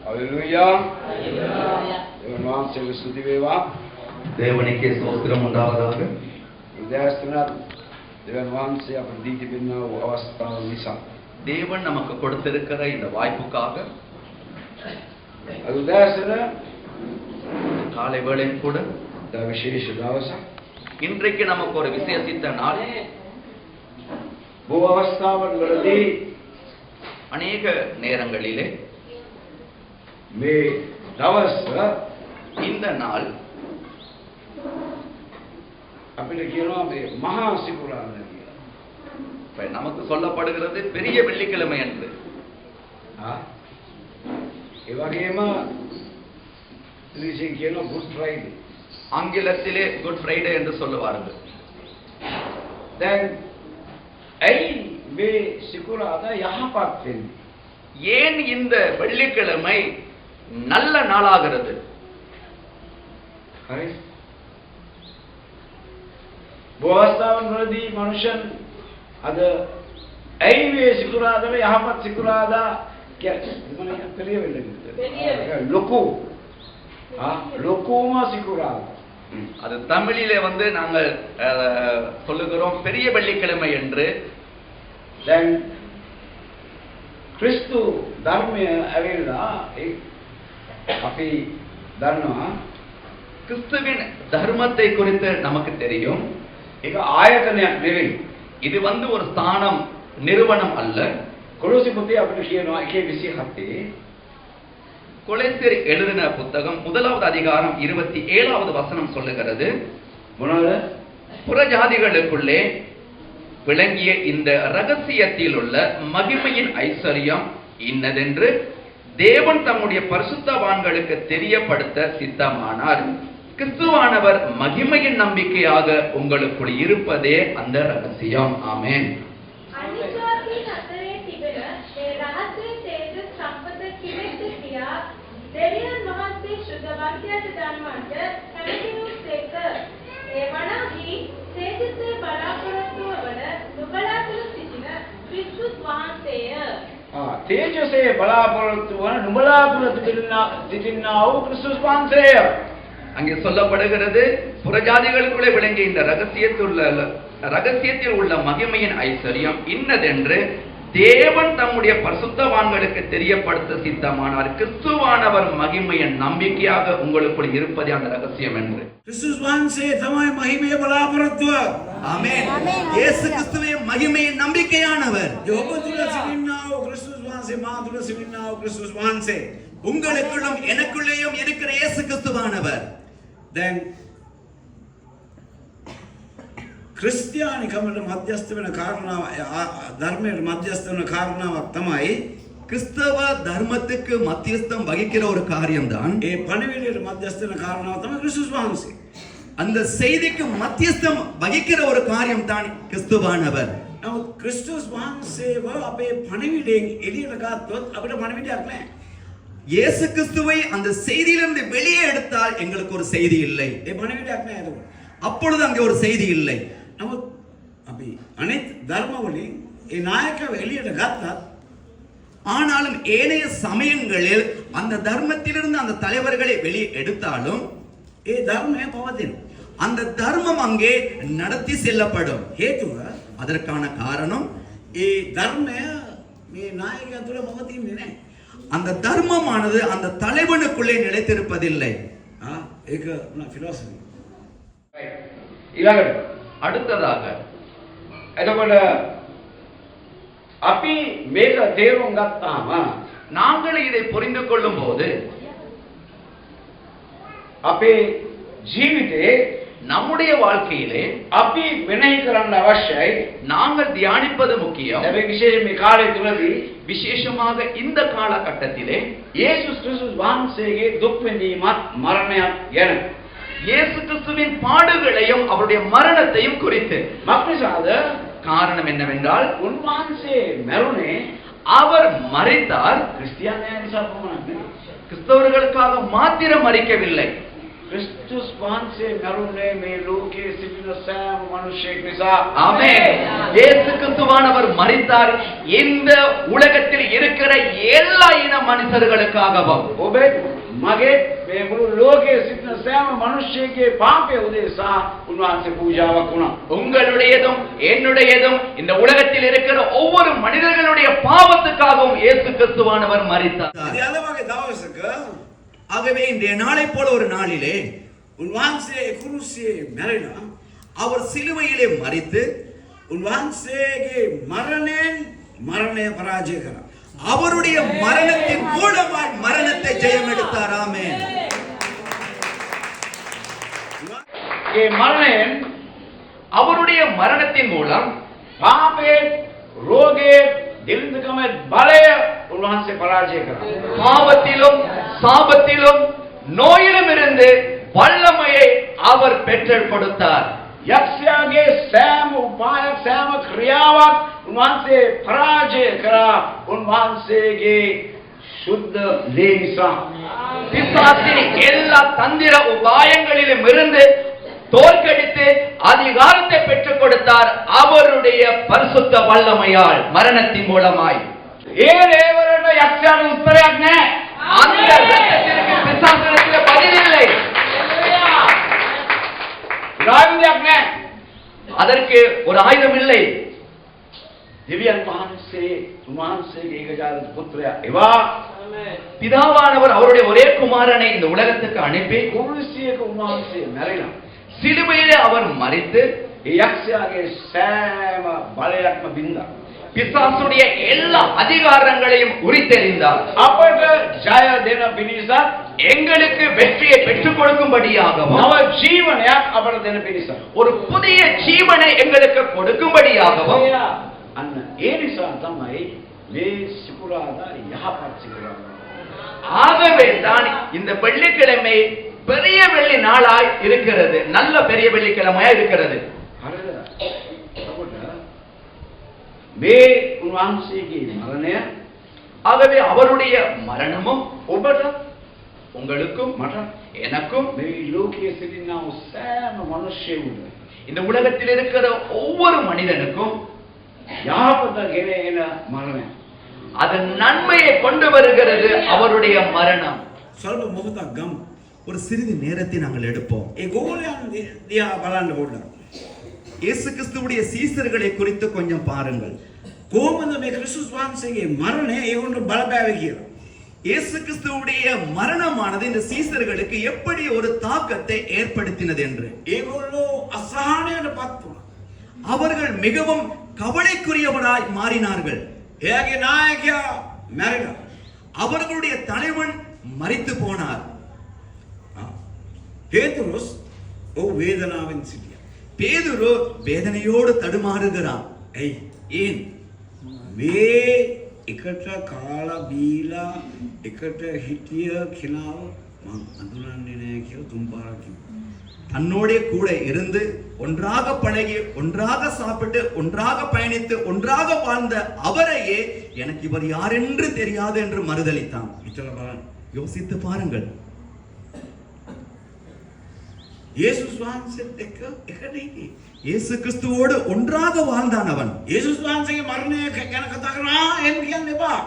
Hallelujah. Devan වහන්සේට ස්තුති වේවා. தேவனுக்கே ஸ்தோத்திரம் உண்டாவதாக. උදෑසනත් දෙවන් වහන්සේ අපට දී තිබෙනා වූ අවස්ථාව නිසා தேவன் நமக்கு கொடுத்திருக்கிற இந்த வாய்ப்புக்காக අද උදෑසන காலை வேளையில் கூட විශේෂ දවසක්. இன்றைக்கு நமக்கு ஒரு விசேஷித்த நாள். බොහෝ අවස්ථාවන් වලදී அநேக நேரங்களிலே මේ දවස இந்த நாள் අපිට කියනවා මේ මහා සිකුරාදා කියලා. நமக்கு சொல்லப்படுகிறது பெரிய வெள்ளிக்கிழமை என்று. ඒ වගේම ඉංග්‍රීසියෙන් කියනවා good friday. ஆங்கிலத்திலே குட் ஃப்ரைடே என்று சொல்லுவார்கள். දැන් ඇයි මේ සිකුරාදා යහපත් වෙන්නේ? ஏன் இந்த வெள்ளிக்கிழமை நல்ல நாளாகிறது? හරි. බොහෝස්තාවන් වලදී මනුෂ්‍යයන් අද ඇයි මේ සිකුරාදාව යහපත් සිකුරාදා කියන්නේ பெரிய වෙන්නේ? ලොකු ලොකුම සිකුරාදා. அது தமிழிலே நாங்கள் சொல்லுகிறோம் பெரிய வெள்ளிக்கிழமை என்று. දැන් ක්‍රිස්තු ධර්මය ඇවිල්ලා අපි දන්නවා கிறிஸ்துவின் தர்மத்தை குறித்து நமக்கு தெரியும். ඒක ආයතනයක් නෙවෙයි. இது ஒரு ஸ்தானம், நிறுவனம் அல்ல. කොලොසි පොතේ අපිට කියනවා 1:27 கொலோசியர் எழுதின புத்தகம் 1வது அதிகாரம் 27வது வசனம் சொல்லுகிறது, මොනවද? புறஜாதிகளுக்குள்ளே விளங்கிய இந்த ரகசியத்தில் உள்ள மகிமையின் ஐஸ்வர்யம் இன்னதென்று தேவன் தம்முடைய பரிசுத்தவான்களுக்கு தெரியப்படுத்த சித்தமானார். கிறிஸ்துவானவர் மகிமையின் நம்பிக்கையாக உங்களுக்குள் இருப்பதே அந்த ரகசியம். ஆமென். තේජසේ බලාපොරොත්තු වන නුඹලා තුල සිටිනා වූ ක්‍රිස්තුස් වහන්සේය. அங்கே சொல்லப்படுகிறது, புறஜாதிகளுக்குள்ளே விளங்கிய இந்த ரகசியத்தில் உள்ள மகிமையின் ஐஸ்வர்யம் இன்னதென்று தேவன் தம்முடைய பரிசுத்தவான்களுக்கு தெரியப்படுத்த சித்தமானார். கிறிஸ்துவானவர் மகிமையின் நம்பிக்கையாக உங்களுக்குள் இருப்பதே அந்த ரகசியம் என்று. ක්‍රිස්තුස් වහන්සේ තමයි මහිමේ බලාපොරොත්තුව. ஆமென். இயேசு கிறிஸ்துவே மகிமையின் நம்பிக்கையானவர். ඔබ තුල සිටිනා වූ ක්‍රිස්තුස් වහන්සේ, මා තුල සිටිනා වූ ක්‍රිස්තුස් වහන්සේ, உங்களுக்குள்ளும் எனக்குள்ளேயும் இருக்கிற இயேசு கிறிஸ்துவானவர். දැන් ක්‍රිස්තියානිකමට මධ්‍යස්ථ වෙන කාරණාව, ධර්මයට මධ්‍යස්ථ වෙන කාරණාවක් තමයි கிறிஸ்தவ தர்மத்துக்கு மத்தியஸ்தம் வகிக்கிற ஒரு காரியம்தான். ඒ පණිවිඩයට මධ්‍යස්ථ වෙන කාරණාව තමයි ක්‍රිස්තුස් වහන්සේ. அந்த செய்திக்கு மத்தியஸ்தம் வகிக்கிற ஒரு காரியம் தான் கிறிஸ்துவானவர். නමුත් ක්‍රිස්තුස් වහන්සේව අපේ පණිවිඩයෙන් එළියට ගත්තොත් අපිට පණිවිඩයක් නැහැ. இயேசு கிறிஸ்துவை அந்த செய்தியிலிருந்து வெளியே எடுத்தால் எங்களுக்கு ஒரு செய்தி இல்லை. ඒ පණිවිඩයක් නැහැ එතකොට. அப்பொழுது அங்கே ஒரு செய்தி இல்லை. නමුත් අපි අනිත් ධර්ම වලින් ඒ නායකව එළියට ගත්තත්, ஆனாலும் ஏனைய சமயங்களில் அந்த தர்மத்திலிருந்து அந்த தலைவர்களை வெளியே எடுத்தாலும் ඒ ධර්මය පවතින. அந்த தர்மம் அங்கே நடத்தி செல்லப்படும். හේතුව அதற்கான காரணம் ඒ ධර්මය මේ නායකයා තුල පවතින්නේ නැහැ. அந்த தர்மமானது அந்த தலைவனுக்குள்ளே நிலைத்திருப்பதில்லை. ඒක ෆිලොසොෆි. ඊළඟට அடுத்ததாக එතකොට අපි මේක තේරුම් ගත්තාම நாங்கள் இதை புரிந்து கொள்ளும் போது අපේ ජීවිතේ நம்முடைய வாழ்க்கையிலே අපි වෙනෙහි කරන්න අවශ්‍යයි. நாங்கள் தியானிப்பது முக்கியம். හැබැයි විශේෂයෙන් මේ කාලය තුලදී விசேஷமாக இந்த காலகட்டத்திலே යේසුස් ක්‍රිස්තුස් වහන්සේගේ දුක් විඳීමත් මරණයත් ගැන, இயேசு கிறிஸ்துவின் பாடுகளையும் அவருடைய மரணத்தையும் குறித்து. මක්නිසාද? காரணம் என்னவென்றால் උන්වහන්සේ මරුණේ அவர் மரித்தார் ක්‍රිස්තියානියා නිසා පමණක් නෙවෙයි. கிறிஸ்தவர்களுக்காக மாத்திரம் மரிக்கவில்லை. ක්‍රිස්තුස් වහන්සේ මරුනේ මේ ලෝකයේ සිටින සෑම මිනිසෙක් නිසා. ஆமென். இயேசு கிறிஸ்துவானவர் மரித்தார் இந்த உலகத்தில் இருக்கிற எல்லா இன மனுஷர்களுக்காகவும். ඔබේ මගේ මේ මුළු ලෝකයේ සිටින සෑම මිනිසෙකගේ පාපය උදෙසා උන්වහන්සේ පූජාවක් වුණා. உங்களுடையதும் என்னுடையதும் இந்த உலகத்தில் இருக்கிற ஒவ்வொரு மனிதர்களுடைய பாவத்துக்காகவும் இயேசு கிறிஸ்துவானவர் மரித்தார். ඉතින් අද වගේ දවසක ஆகவே இன்றைய நாளை போல ஒரு நாளிலே උන්වහන්සේ කුරුසියේ මැරිලා அவர் சிலுவையிலே மரித்து උන්වහන්සේගේ මරණයෙන් මරණය පරාජය කරා. அவருடைய மரணத்தின் மூலமாய் மரணத்தை ஜெயம் எடுத்தார். ஆமென். ඒ මරණයෙන් அவருடைய மரணத்தின் மூலம் පාපයේ රෝගයේ දිලිඳුකමේ බලය උන්වහන්සේ පරාජය කරා. பாவத்திலும் சாபத்திலும் நோயிலும் இருந்து வல்லமையை அவர் பெற்றுக் கொடுத்தார். යක්ෂයාගේ සෑම උපායක් සෑම ක්‍රියාවක් උන්වහන්සේ පරාජය කරා. උන්වහන්සේගේ සුද්ධ ලේ නිසා. பிசாசின் எல்லா தந்திர உபாயங்களிலும் இருந்து தோற்கடித்து அதிகாரத்தை பெற்றுக் கொடுத்தார் அவருடைய பரிசுத்த வல்லமையால் மரணத்தின் மூலமாய். ඒ ලේවලට යක්ෂයාට උත්තරයක් නැහැ. அந்த இரத்தத்திற்கு பிசாசிடத்தில் பதில் இல்லை. ආයුධයක් නැහැ. அதற்கு ஒரு ஆயுதம் இல்லை. දෙවියන් වහන්සේ උන්වහන්සේගේ ඒකජාත පුත්‍රයා එවා பிதாவானவர் அவருடைய ஒரே குமாரனை இந்த உலகத்துக்கு அனுப்பி කුරුසියක උන්වහන්සේ මැරිලා சிலுவையிலே அவர் மரித்து ඒ යක්ෂයාගේ සෑම බලයක්ම බින්දා. பிசாசுடைய எல்லா அதிகாரங்களையும் உரித்தெறிந்தார். අපට ජය දෙන පිණිස எங்களுக்கு வெற்றியை பெற்றுக் கொடுக்கும்படியாகவும் නව ජීවනයක් අපට දෙන පිණිස ஒரு புதிய ஜீவனை எங்களுக்கு கொடுக்கும்படியாகவும் අන්න ඒ නිසා තමයි මේ සිකුරාදා යහපත් සිකුරාදා. ஆகவே தான் இந்த வெள்ளிக்கிழமை பெரிய வெள்ளி நாளாய் இருக்கிறது. நல்ல பெரிய வெள்ளிக்கிழமையா இருக்கிறது. හරිද? එතකොට මේ උන්වහන්සේගේ මරණය ஆகவே அவருடைய மரணமும் ඔබට உங்களுக்கும் මට எனக்கும் මේ ලෝකයේ සිටිනා වූ සෑම මිනිසෙකුට இந்த உலகத்தில் இருக்கிற ஒவ்வொரு மனிதனுக்கும் යහපත ගෙන එන මරණය. அது நன்மையை கொண்டு வருகிறது அவருடைய மரணம். ස්වල්ප මොහොතක් ගමු. ஒரு சிறிது நேரத்தை நாங்கள் எடுப்போம். ඒ ගෝලයන් දිහා බලන්න පොඩ්ඩක්. இயேசு கிறிஸ்துவுடைய சீசர்களை குறித்து கொஞ்சம் பாருங்கள். කොහොමද මේ ක්‍රිස්තුස් වහන්සේගේ මරණය ඒගොල්ලෝ බලපෑවේ කියලා. இயேசு கிறிஸ்துவுடைய மரணமானது இந்த சீசர்களுக்கு எப்படி ஒரு தாக்கத்தை ஏற்படுத்தினது என்று. ඒගොල්ලෝ අසහනයටපත් වුණා. அவர்கள் மிகவும் கவலைக்குரியவராய் மாறினார்கள். එයාගේ නායකයා මැරිලා. அவர்களுடைய தலைவன் மரித்து போனார். පේතුරුස් ඔහු වේදනාවෙන් සිටියා. பேதுரு வேதனையோடு தடுமாறுகிறான். ඇයි? ஏன்? මේ එකට කාලා බීලා එකට හිටිය කෙනාව මම අඳුරන්නේ නැහැ කියලා තුන් පාරක් කිව්වා. தன்னோடே கூட இருந்து ஒன்றாக பழகி ஒன்றாக சாப்பிட்டு ஒன்றாக பயணித்து ஒன்றாக வாழ்ந்த அவரையே எனக்கு இவர் யார் என்று தெரியாது என்று மறுதலித்தான். හිතලා බලන්න. யோசித்து பாருங்கள். යේසුස් වහන්සේත් එක්ක එකට හිටියේ. இயேசு கிறிஸ்துவோடு ஒன்றாக வாழ்ந்தான் அவன். යේසුස් වහන්සේගේ මරණය ගැන කතා කරනවා එහෙම කියන්න එපා.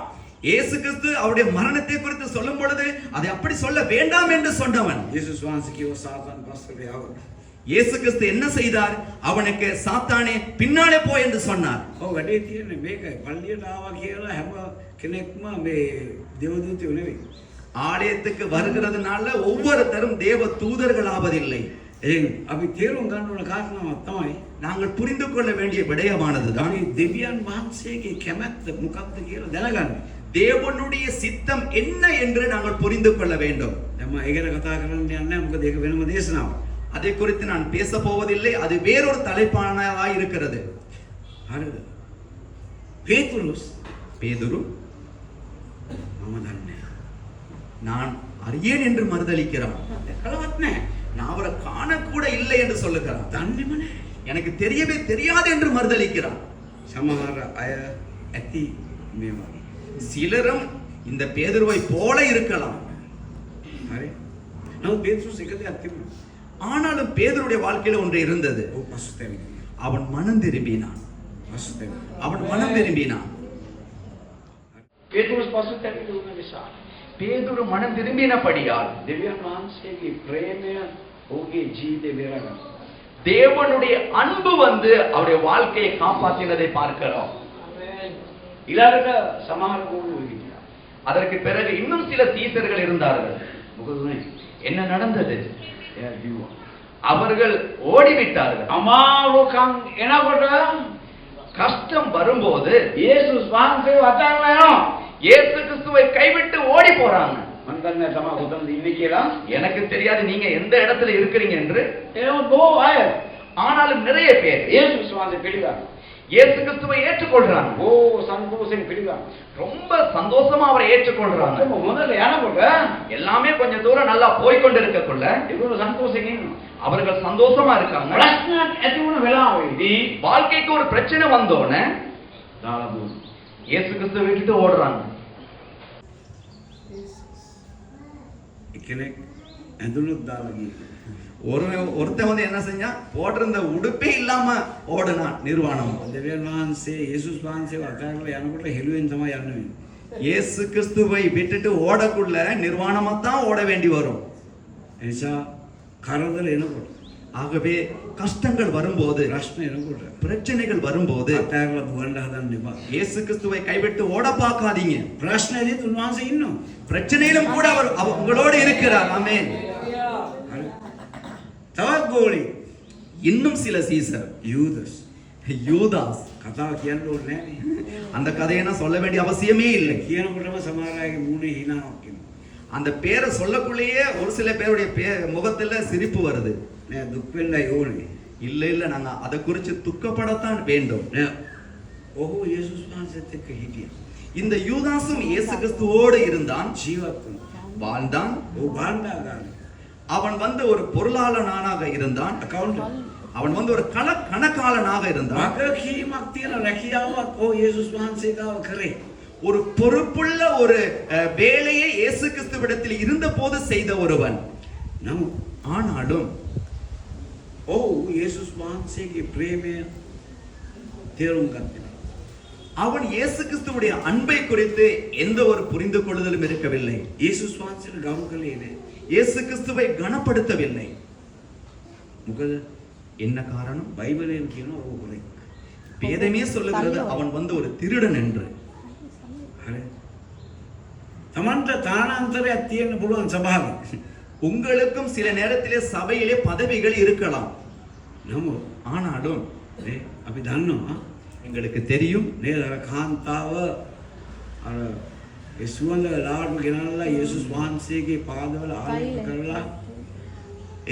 இயேசு கிறிஸ்து அவருடைய மரணத்தை குறித்து சொல்லும் பொழுது அதை அப்படி சொல்ல வேண்டாம் என்று சொன்னவன். යේසුස් වහන්සේ කිව්ව සාතන් පස්සට යවන්න. இயேசு கிறிஸ்து என்ன செய்தார்? அவனுக்கு சாத்தானே பின்னாலே போ என்று சொன்னார். ඔව් වැඩේ තියෙන්නේ මේකයි. පල්ලියට ආවා කියලා හැම කෙනෙක්ම මේ දේවදූතයෝ නෙවෙයි. ஆலயத்துக்கு வருகிறதுனால ஒவ்வொருத்தரும் தேவ தூதர்கள் ஆவதில்லை. එහෙනම් අපි තේරුම් ගන්න ඕන කාරණාවක් තමයි நாங்கள் புரிந்து கொள்ள வேண்டிய விடயமானதுதான் මේ දෙවියන් වහන්සේගේ කැමැත්ත මොකක්ද කියලා දැනගන්න. தேவனுடைய சித்தம் என்ன என்று நாங்கள் புரிந்து கொள்ள வேண்டும். දැන් මම ඒ ගැන කතා කරන්න යන්නේ නැහැ. මොකද ඒක වෙනම දේශනාවක්. அதை குறித்து நான் பேச போவதில்லை. அது வேறொரு தலைப்பானதாய் இருக்கிறது. හරිද? පේතුරුස් பேதுரு මම දන්නේ නැහැ. நான் அறியேன் என்று மறுதலிக்கிறான். කලවත් නැහැ. நான் அவரை காணக்கூட இல்லை என்று சொல்லுகிறான். දන්නේම නැහැ. எனக்கு தெரியவே தெரியாது என்று மறுதலிக்கிறான். සමහර අය ඇති මේ වගේ. சிலரும் இந்த பேதுருவை போல இருக்கலாம். හරි. නමුත් පේතුරුස් එක දෙයක් තිබුණා. ஆனாலும் பேதுருடைய வாழ்க்கையில ஒன்று இருந்தது. ඔව් පසුතැවිලි. அவன் மனம் திரும்பினான். පසුතැවිලි. அவன் மனம் திரும்பினான். පේතුරුස් පසුතැවිලි වුණ නිසා பேதுரு மனம் திரும்பினபடியால் දෙවියන් වහන්සේගේ ප්‍රේමය ඔහුගේ ජීවිතේ බේරගත්තා. தேவனுடைய அன்பு வந்து அவருடைய வாழ்க்கையை காப்பாற்றினதை பார்க்கிறோம். ඊළඟට සමහර ගෝලු හිටියා. அதற்கு பிறகு இன்னும் சில சீசர்கள் இருந்தார்கள். මොකද උනේ? என்ன நடந்தது? එයා දිව්වා. அவர்கள் ஓடிவிட்டார்கள். අමාරුකම් එනකොට கஷ்டம் வரும்போது යේසුස් වහන්සේව අතහැරලා යනවා. இயேசு கிறிஸ்துவை கைவிட்டு ஓடி போறாங்க. මම දන්නේ තමයි කොතනද ඉන්නේ කියලා. எனக்கு தெரியாது நீங்க எந்த இடத்துல இருக்கிறீங்க என்று. ඒව බොහෝ අය ஆனாலும் நிறைய பேர் යේසුස් වහන්සේ පිළිගන්නවා. இயேசு கிறிஸ்துவை ஏற்றுக்கொள்றாங்க. බොහෝ සන්තෝෂෙන් පිළිගන්නවා. ரொம்ப சந்தோஷமா அவரை ஏற்றுக்கொள்றாங்க. ඒක මොනද යනකොට எல்லாமே கொஞ்சம் தூரம் நல்லா போய்க்கொண்டு இருக்கக்குள்ள ඒගොල්ලෝ සන්තෝෂෙන් ඉන්නවා. அவர்கள் சந்தோஷமா இருக்காங்க. ප්‍රශ්නයක් ඇති වුණ වෙලාවෙදී வாழ்க்கைக்கு ஒரு பிரச்சனை வந்தோடனே දාලා දුන්නා. இயேசு கிறிஸ்துவை விட்டுட்டு ஓடுறாங்க. එකෙනෙක් ඇඳුනුත් දාලා ගියා. ஒருத்தன் வந்து என்ன செஞ்சான்? போட்டிருந்த உடுப்பே இல்லாம ஓடுனான் நிர்வாணம். දෙවියන් වහන්සේ යේසුස් වහන්සේව අතහැරලා යනකොට හෙළුවෙන් තමයි යන්න වෙන්නේ. இயேசு கிறிஸ்துவை விட்டுட்டு ஓடக்குள்ள நிர்வாணமா தான் ஓட வேண்டி வரும். එනිසා කරදර එනකොට ஆகவே கஷ்டங்கள் வரும்போது, ප්‍රශ්න එනකොට பிரச்சனைகள் வரும்போது අතහැරලා දුවන්න හදන්න එපා. இயேசு கிறிஸ்துவை கைவிட்டு ஓட பார்க்காதீங்க. ප්‍රශ්නේදීත් උන්වහන්සේ ඉන්නවා. பிரச்சனையிலும் கூட அவர் உங்களோடு இருக்கிறார். ஆமென். හරි. තවත් ගෝලෙ இன்னும் சில சீசர் යූදස් யூதாஸ். කතාව කියන්න ඕනේ නෑනේ. அந்த கதையை நான் சொல்ல வேண்டிய அவசியமே இல்லை. කියනකොටම සමහර අයගේ මූණේ hinaවක් එනවා. அந்த பேரை சொல்லக்குள்ளேயே ஒரு சில பேருடைய முகத்துல சிரிப்பு வருது. නෑ දුක් වෙන්නයි ඕනේ. இல்ல இல்ல நாங்க அதை குறித்து துக்கப்படத்தான் வேண்டும். නෑ ඔහු යේසුස් වහන්සේත් එක්ක හිටියා. இந்த யூதாசும் இயேசு கிறிஸ்துவோடு இருந்தான், ජීවත් වුණා. வாழ்ந்தான். ඔහු භාණ්ඩාගාරේ அவன் வந்து ஒரு பொருளாளனாக இருந்தான். අකවුන්ටන්ට්. அவன் வந்து ஒரு கணக்காளனாக இருந்தான். වගකීමක් තියෙන රැකියාවක් ඔහු යේසුස් වහන්සේ ගාව කරේ. ஒரு பொறுப்புள்ள ஒரு வேலையை இயேசு கிறிஸ்துவிடத்தில் இருந்த போது செய்த ஒருவன். නමුත් ஆனாலும் ඔහු යේසුස් වහන්සේගේ ප්‍රේමය තේරුම් ගත්තේ. அவன் இயேசு கிறிஸ்துவுடைய அன்பை குறித்து எந்த ஒரு புரிந்து கொள்ளுதலும் இருக்கவில்லை. යේසුස් වහන්සේට ගරු කළේ නෑ. இயேசு கிறிஸ்துவை கனப்படுத்தவில்லை. මොකද என்ன காரணம்? බයිබලයෙන් කියනවා ඔහු කොරෙක්. வேதமே சொல்லுகிறது அவன் வந்து ஒரு திருடன் என்று. හරි. තමන්ට තානාන්තරයක් තියෙන්න පුළුවන් සභාවේ. உங்களுக்கும் சில நேரத்திலே சபையிலே பதவிகள் இருக்கலாம். නමුත් ஆனாலும் නේ අපි දන්නවා எங்களுக்கு தெரியும் නේද අර කාන්තාව අර ඒ සුවඳ ලාඩු ගෙනල්ලා යේසුස් වහන්සේගේ පාදවල ආලේප කරලා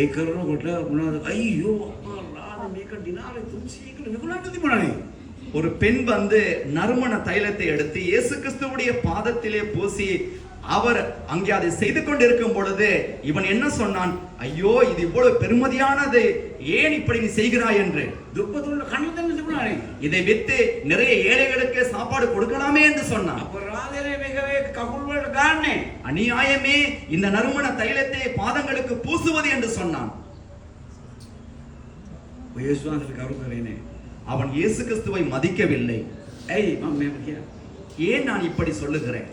ඒ කරනකොට මොනවද අයියෝ අප්පා ලාඩු මේක දිනාරේ 300කට විකුණන්න තිබුණානේ. ஒரு பெண் வந்து நறுமண தைலத்தை எடுத்து இயேசு கிறிஸ்துவுடைய பாதத்திலே பூசி அவர் அங்கே அதை செய்து கொண்டிருக்கும் பொழுது இவன் என்ன சொன்னான்? ஐயோ இது இவ்வளவு பெருமதியானது, ஏன் இப்படி நீ செய்கிறாய் என்று. දුප්පතුන්ට කන්න දෙන්න තිබුණානේ. இதை வித்து நிறைய ஏழைகளுக்கு சாப்பாடு கொடுக்கலாமே என்று சொன்னான். අපරාධනේ මේක මේ කකුල් වලට ගන්නනේ. அநியாயமே இந்த நறுமண தைலத்தை பாதங்களுக்கு பூசுவது என்று சொன்னான். ඔය යේසුස් වහන්සේට කරු කරේ නෑ. அவன் இயேசு கிறிஸ்துவை மதிக்கவில்லை. ඇයි මම මෙහෙම කියන්නේ? ஏன் நான் இப்படி சொல்லுகிறேன்?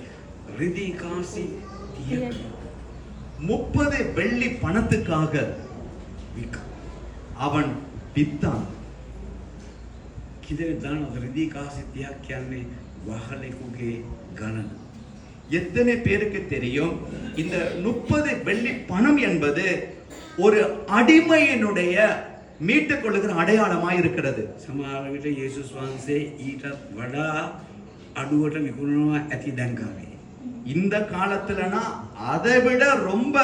රිදී කාසි 30ක් 30 வெள்ளி பணத்துக்காக වික. அவன் வித்தான். කිදෙන දානවද රිදී කාසි 30ක් කියන්නේ වහලෙකුගේ ගණන. எத்தனை பேருக்கு தெரியும் இந்த 30 வெள்ளி பணம் என்பது ஒரு அடிமையினுடைய மீட்டுக் கொள்ளுகிற அடையாளமாய் இருக்கிறது. සමහර විට යේසුස් වහන්සේ ඊටත් වඩා අඩුවට විකුණනවා ඇති දැන් කාලේ. இந்த காலத்துலனா அதை விட ரொம்ப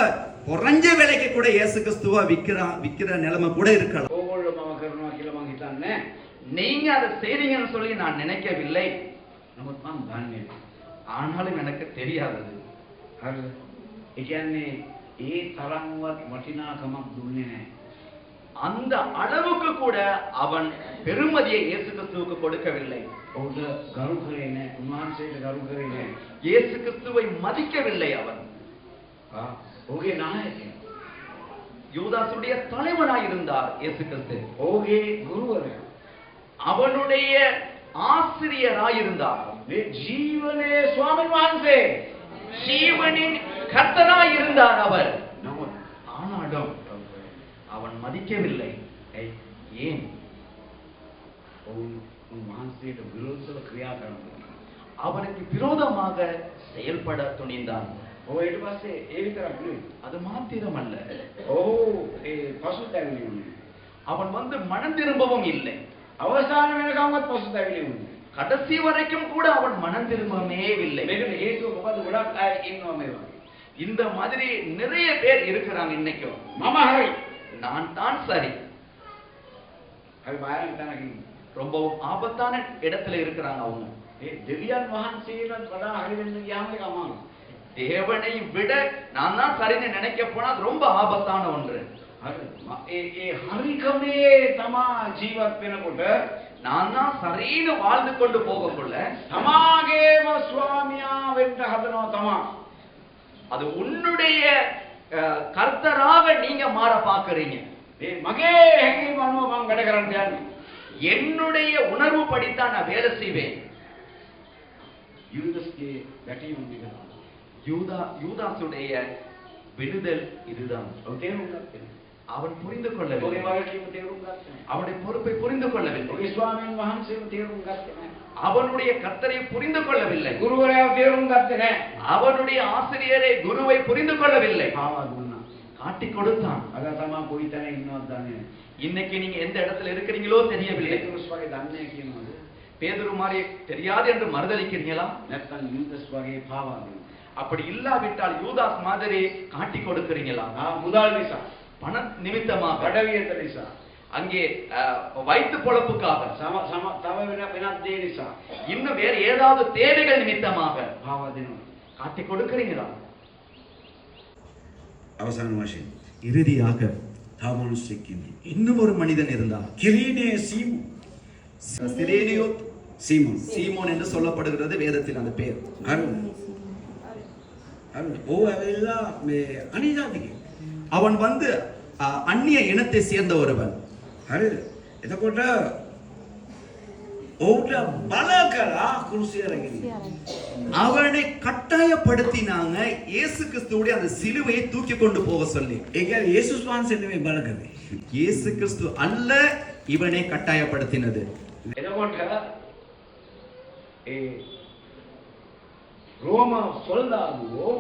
குறைஞ்ச விலைக்கு கூட இயேசு கிறிஸ்துவ விக்கிற நிலைமை கூட இருக்கலாம். ඕගොල්ලෝ මම කරනවා කියලා මං හිතන්නේ. நீங்க அதை செய்றீங்கன்னு சொல்லி நான் நினைக்கவில்லை. නමුත් මං දන්නේ නෑ. ஆனாலும் எனக்கு தெரியாதது. හරිද? ඒ කියන්නේ ඒ තරම්වත් වටිනාකමක් දුන්නේ නෑ. அந்த அளவுக்கு கூட அவன் பெருமதியை இயேசு கிறிஸ்துவுக்கு கொடுக்கவில்லை. ඔහුට ගරු කරේ නෑ. උන්වහන්සේට ගරු කරේ නෑ. இயேசு கிறிஸ்துவை மதிக்கவில்லை அவன். ඔහුගේ නායකයා யூதாசுடைய தலைவனாய் இருந்தார் இயேசு கிறிஸ்து. ඔහුගේ ගුරුවරයා. அவனுடைய ஆசிரியராய் இருந்தார். මේ ජීවනයේ ස්වාමීන් වහන්සේ. ஜீவனின் கர்த்தராய் இருந்தார் அவர். නමුත් ஆனாலும் அவன் மதிக்கவில்லை. ஏன்? ඔවුන් උන්වහන්සේට විරුද්ධව ක්‍රියා කරනවා. அவனுக்கு விரோதமாக செயல்பட துணிந்தான். ඔය ඊට පස්සේ ඒ විතරක් නෙවෙයි. அது மாத்திரமல்ல, ඔහු ඒ පසුතැවිලි වුණේ. அவன் மனம் திரும்பவும் இல்லை. අවසාන වෙනකම්වත් පසුතැවිලි වුණේ. கடைசி வரைக்கும் கூட அவன் மனம் திரும்பவே இல்லை. මේකට හේතුව මොකද? ගොඩක් අය ඉන්නවා මේ වගේ. இந்த மாதிரி நிறைய பேர் இருக்கிறாங்க இன்னைக்கும். මම හරි. நான் தான் சரி. හරි බයරක් තැනක ඉන්නේ. ரொம்பவும் ஆபத்தான இடத்துல இருக்கிறாங்க அவங்க. ඒ දෙවියන් වහන්සේලට වඩා හරි වෙන්න ගියාම ඒක අමාරුයි. தேவனை விட நான் தான் சரின்னு நினைக்க போனா அது ரொம்ப ஆபத்தான ஒன்று. හරි. ඒ හරිකමේ තමා ජීවත් වෙනකොට நான் தான் சரின்னு வாழ்ந்து கொண்டு போகக்குள்ள තමාගේම ස්වාමියා වෙන්න හදනවා තමා. அது உன்னுடைய கர்த்தராக நீங்க மாற பாக்குறீங்க. ඒ මගේ හැඟීම අනුව මම වැඩ කරන්න යන්නේ. என்னுடைய உணர்வு படித்தான் நான் வேலை செய்வேன். யூதஸ்ගේ වැටීම මේක. யூதாசுடைய விடுதல் இதுதான். ඔව් තේරුම් ගත්තා. அவன் புரிந்து ඔගේ கொள்ளவில்லை. වගකීම තේරුම් ගත්තා. அவனுடைய பொறுப்பை புரிந்து கொள்ளவில்லை. ඔගේ ස්වාමීන් වහන්සේම තේරුම් ගත්තේ නැහැ. அவனுடைய கர்த்தரை புரிந்து கொள்ளவில்லை. ගුරුවරයාව තේරුම් ගත්තේ නැහැ. அவனுடைய ஆசிரியரை குருவை புரிந்து கொள்ளவில்லை. පාවා දුන්නා. காட்டி கொடுத்தான். අද තමා කොයි තැන ඉන්නවද දන්නේ නැහැ. இன்னைக்கு நீங்க எந்த இடத்துல இருக்கிறீங்களோ தெரியவில்லை. පේතුරුස් වගේ දන්නේ නැහැ කියනවාද? பேதுரு மாதிரி தெரியாது என்று மறுதலிக்கிறீங்களா? නැත්නම් යූදස් වගේ පාවා දුන්නා. அப்படி இல்லாவிட்டால் யூதாஸ் மாதிரி காட்டி கொடுக்கிறீங்களா? මුදල් නිසා, பண நிமித்தமாக, බඩවියත නිසා, அங்கே வயிற்று பொழப்புக்காக, තව වෙනත් දේ නිසා இன்னும் வேற ஏதாவது தேவைகள் நிமித்தமாக පාවා දෙනවා. காட்டி கொடுக்கிறீங்களா? අවසාන වශයෙන් இறுதியாக තව මිනිස්සෙක් ඉන්නේ. இன்னும் ஒரு மனிதன் இருந்தார். කිරීනේ සීමු. சிரேனியோ සීමොන්. சீமோன் என்று சொல்லப்படுகிறது வேதத்தில் அந்த பெயர். හරි. හරි. ඕ ඇවිල්ලා මේ අනිජාතිකේ. அவன் வந்து அந்நிய இனத்தை சேர்ந்த ஒருவன். හරිද? එතකොට ඔහුට බල කළා කුරුසිය රැගෙන. அவனை கட்டாயப்படுத்தினாங்க இயேசு கிறிஸ்துவுடைய அந்த சிலுவையை தூக்கி கொண்டு போக சொல்லி. ඒ කියන්නේ යේසුස් වහන්සේ නෙමෙයි බල කරේ. இயேசு கிறிஸ்து அல்ல இவனை கட்டாயப்படுத்தினது. එතකොට ඒ රෝම සොල්දාදුවෝ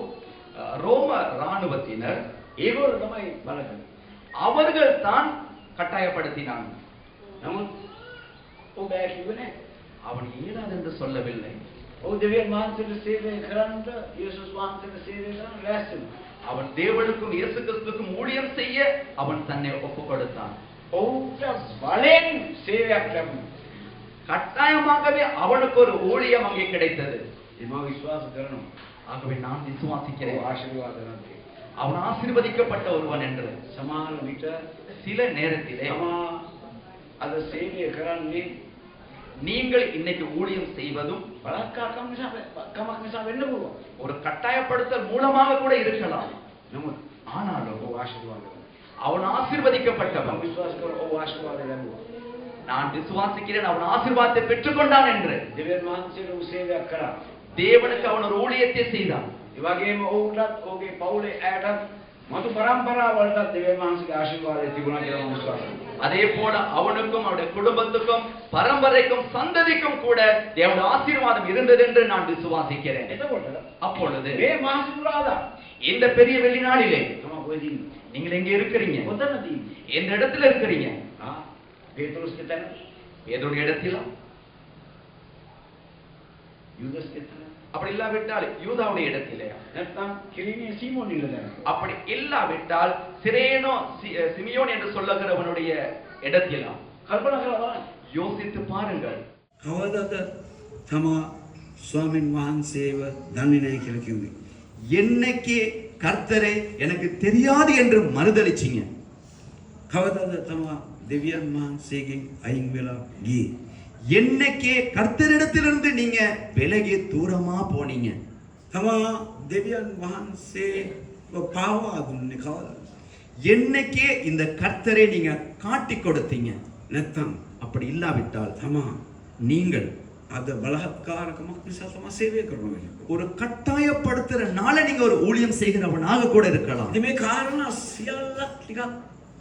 ரோம ராணுவத்தினர் ඒගොල්ලෝ තමයි බල කරේ. அவர்கள் தான் கட்டாயப்படுத்தினாங்க. නමුත් ඔබ බෑ කිව්වේ නැහැ. அவன் இயலாது என்று சொல்லவில்லை. ඔව් දෙවියන් වහන්සේට සේවය කරන්න යේසුස් වහන්සේට සේවය කරන්න ලෑස්ති වුණා. அவன் தேவனுக்கும் இயேசு கிறிஸ்துவுக்கும் ஊழியம் செய்ய அவன் தன்னை ஒப்புக் கொடுத்தான். ඔවුන්ට බලෙන් සේවයක් ලැබුණා. கட்டாயமாகவே அவனுக்கு ஒரு ஊழியம் அங்கே கிடைத்தது. ඒ මම විශ්වාස කරනවා. ஆகவே நான் ඔව් விசுவாசிக்கிறேன் ආශිර්වාද කරනවා. அவன் ஆசீர்வதிக்கப்பட்ட ஒருவன் என்று. සමහර විට சில நேரத்திலே තමා අද සේවය කරන්නේ நீங்கள் இன்னைக்கு ஊழியம் செய்வதும் බලක්කාකම් නිසා වෙන්න පුළුවන්. ஒரு கட்டாயப்படுத்தல் மூலமாக கூட இருக்கலாம். නමුත් ஆனாலும் ඔව් ආශිර්වාද කරනවා. அவன் මම ஆசீர்வதிக்கப்பட்டவன். විශ්වාස කරනවා ඔව් ආශිර්වාද ලැබුවා. நான் விசுவாசிக்கிறேன் அவன் ஆசீர்வாதத்தை பெற்றுக்கொண்டான் என்று. දෙවියන් වහන්සේට ඔහු සේවයක් කරා. தேவனுக்கு அவன் ஒரு ஊழியத்தை செய்தான். ඒ වගේම ඔවුන්ටත් ඔහුගේ පවුලේ අයටත් මතු පරම්පරාවලටත් දෙවියන් වහන්සේගේ ආශිර්වාදය තිබුණා කියලා මම විශ්වාස කරනවා. அதே போல அவனுக்கும் அவருடைய குடும்பத்துக்கும் பரம்பரைக்கும் சந்ததிக்கும் கூட தேவனுடைய ஆசீர்வாதம் இருந்தது என்று நான் விசுவாசிக்கிறேன். එතකොට அப்பொழுது මේ මහසිකුරාදා இந்த பெரிய வெள்ளி நாளிலே තමයි කොහෙද ඉන්නේ? நீங்கள் எங்க இருக்கிறீங்க? කොතනද ඉන්නේ? எந்த இடத்துல இருக்கிறீங்க? පේතුරුස්ගේ තැන, ஏதோட இடத்திலா? යුදස්ගේ තැන, அப்படி இல்லாவிட்டால் யூதாவுடைய இடத்திலேயா? නැත්නම් කිරීමේ සීමෝන් ඉන්න තැන. அப்படி இல்லாவிட்டால் சிரேனோ சிமியோன் என்று சொல்லுகிறவனுடைய இடத்திலா? කල්පනා කරලා බලන්න. யோசித்து பாருங்கள். කවදාද තමා ස්වාමීන් වහන්සේව දන්නේ නැහැ කියලා කිව්වේ? என்னைக்கு கர்த்தரை எனக்கு தெரியாது என்று மறுதலிச்சீங்க? කවදාද තමා දෙවියන් වහන්සේගෙන් අයින් වෙලා ගියේ? என்னைக்கு கர்த்தரிடத்திலிருந்து நீங்க விலகி தூரமா போனீங்க? තමා දෙවියන් වහන්සේව පාවා දුන්නේ කවදාද? என்னைக்கே இந்த கர்த்தரை நீங்க காட்டி கொடுத்தீங்க. නැත්තම් அப்படி இல்லாவிட்டால் තමා நீங்கள் අද බලහත්කාරකමක් නිසා තමා සේවය කරනවා. ஒரு கட்டாயப்படுத்துறனால நீங்க ஒரு ஊழியம் செய்கிறவனாக கூட இருக்கலாம். ඉතින් මේ කාරණා සියල්ලක් ටිකක්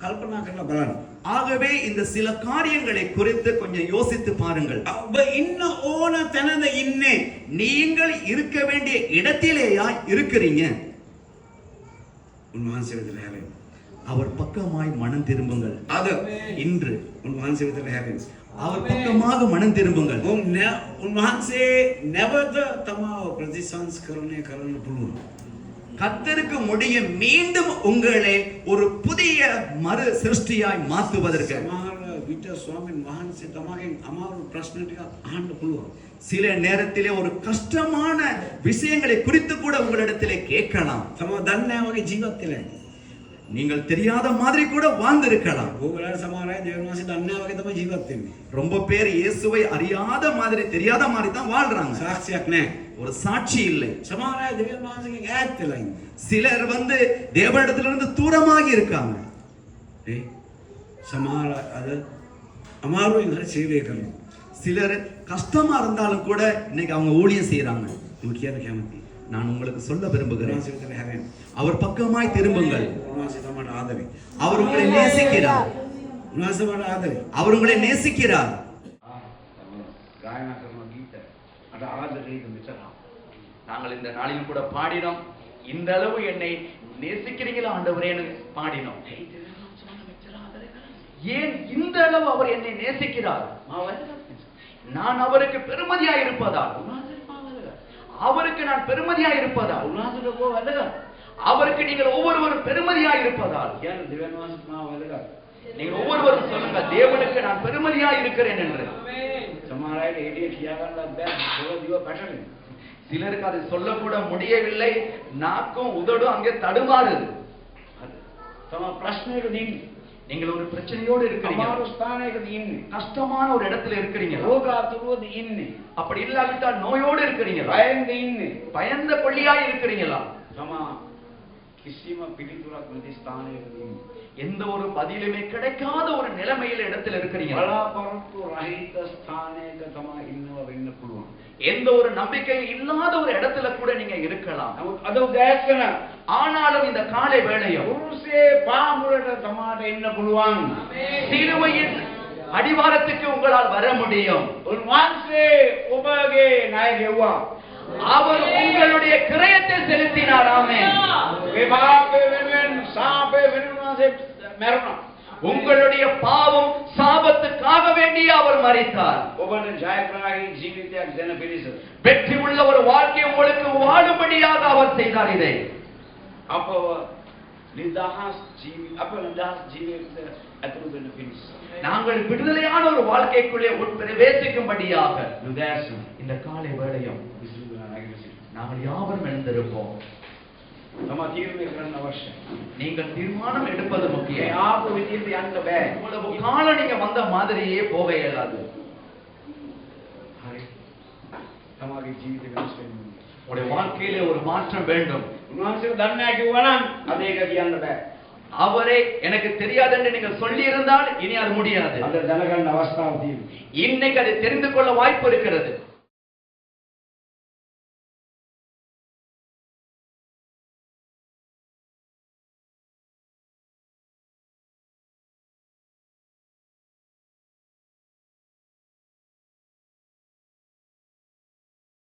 කල්පනා කරලා බලන්න. ஆகவே இந்த சில காரியங்களை குறித்து கொஞ்சம் யோசித்து பாருங்கள். ඔබ ඉන්න ඕන තැනද ඉන්නේ? நீங்கள் இருக்க வேண்டிய இடத்திலேயா இருக்கிறீங்க? උන්වහන්සේ වෙතට හැරෙන්න. அவர் பக்கமாய் மனம் திரும்புங்கள். අද இன்று උන්වහන්සේ වෙතට හැරෙන්න. அவர் பக்கமாக மனம் திரும்புங்கள். උන්වහන්සේ නැවත තමාව ප්‍රතිසංස්කරණය කරන්න පුළුවන්. கர்த்தருக்கு முடியும் மீண்டும் உங்களை ஒரு புதிய மறு சிருஷ்டியாய் மாற்றுவதற்கு. සමහර විට ස්වාමීන් වහන්සේ තමගෙන් අමාරු ප්‍රශ්න ටිකක් අහන්න පුළුවන්. சில நேரத்திலே ஒரு கஷ்டமான விஷயங்களை குறித்து கூட உங்களிடத்திலே கேட்கலாம். තමව දන්නේ නැහැ වගේ ජීවත් වෙලා ඉන්නේ. நீங்கள் தெரியாத மாதிரி கூட வாழ்ந்திருக்கலாம். ඕගොල්ලෝ සමහර අය දෙවියන් වහන්සේ දන්නේ නැහැ වගේ තමයි ජීවත් වෙන්නේ. ரொம்ப பேர் இயேசுவை அறியாத மாதிரி தெரியாத மாதிரி தான் வாழ்றாங்க. සාක්ෂියක් නැහැ. ஒரு சாட்சி இல்லை. සමහර අය දෙවියන් වහන්සේගෙන් ඈත් වෙලා ඉන්නේ. சிலர் தேவனிடத்திலிருந்து தூரமாகி இருக்காங்க. ඒ සමහර අද අමාරුවෙන් හරි සේවය කරනවා. சிலர் கஷ்டமா இருந்தாலும் கூட இன்னைக்கு அவங்க ஊழியம் செய்யறாங்க. මම කියන්න කැමතියි. நான் உங்களுக்கு சொல்ல விரும்புகிறேன். උන්වහන්සේ වෙතට හැරෙන්න. அவர் பக்கமாய் திரும்புங்கள். උන්වහන්සේ තමයි ආදරේ. அவர் உங்களை நேசிக்கிறார். උන්වහන්සේ මට ආදරේ. அவர் உங்களை நேசிக்கிறார். ගායනා කරන ගීත අට ආදරේද මෙතන. நாங்கள் இந்த நாளிலும் கூட பாடினோம். இந்த அளவு என்னை நேசிக்கிறீங்களா ஆண்டவரேன்னு பாடினோம். ஏன் இந்த அளவு அவர் என்னை நேசிக்கிறார்? நான் அவருக்கு பெருமதியா இருப்பதால், அவருக்கு நான் பெருமதியா இருப்பதால், அவருக்கு நீங்கள் ஒவ்வொருவரும் பெருமதியா இருப்பதால். நீங்கள் ஒவ்வொருவரும் சொல்லுங்க, தேவனுக்கு நான் பெருமதியா இருக்கிறேன் என்று. சிலருக்கு அதை சொல்லக்கூட முடியவில்லை. நாக்கும் உதடும் அங்கே தடுமாறுது. நீங்கள் ஒரு பிரச்சனையோடு இருக்கிறீங்க, கஷ்டமான ஒரு இடத்துல இருக்கிறீங்க, அப்படி இல்லாவிட்டால் நோயோடு இருக்கிறீங்க, பயந்த கொள்ளியாய் இருக்கிறீங்களா, எந்த ஒரு பதிலுமே கிடைக்காத ஒரு நிலைமையில இடத்துல இருக்கிறீங்க, எந்த ஒரு நம்பிக்கை இல்லாத ஒரு இடத்துல கூட நீங்க இருக்கலாம். ஆனாலும் இந்த காலை வேளையும் சிலுவையின் அடிவாரத்துக்கு உங்களால் வர முடியும். அவர் உங்களுடைய கிரயத்தை செலுத்தினார். ஆமென். உங்களுடைய பாவம் சாபத்துக்காக வேண்டிய அவர் மரித்தார். வெற்றி உள்ள ஒரு வாழ்க்கை உங்களுக்கு வாழும்படியாக அவர் செய்தார். இதை நாங்கள் விடுதலையான ஒரு வாழ்க்கைக்குள்ளே பிரவேசிக்கும்படியாக இந்த காலை வேளையும் நாங்கள் யாவரும் எழுந்திருப்போம். நீங்கள் தீர்மானம் எடுப்பது முக்கியம். இவ்வளவு காலம் நீங்க வந்த மாதிரியே போக இயலாது. உங்களுடைய வாழ்க்கையிலே ஒரு மாற்றம் வேண்டும். அவரே எனக்கு தெரியாது என்று நீங்கள் சொல்லி இருந்தால் இனி அது முடியாது. இன்னைக்கு அதை தெரிந்து கொள்ள வாய்ப்பு இருக்கிறது.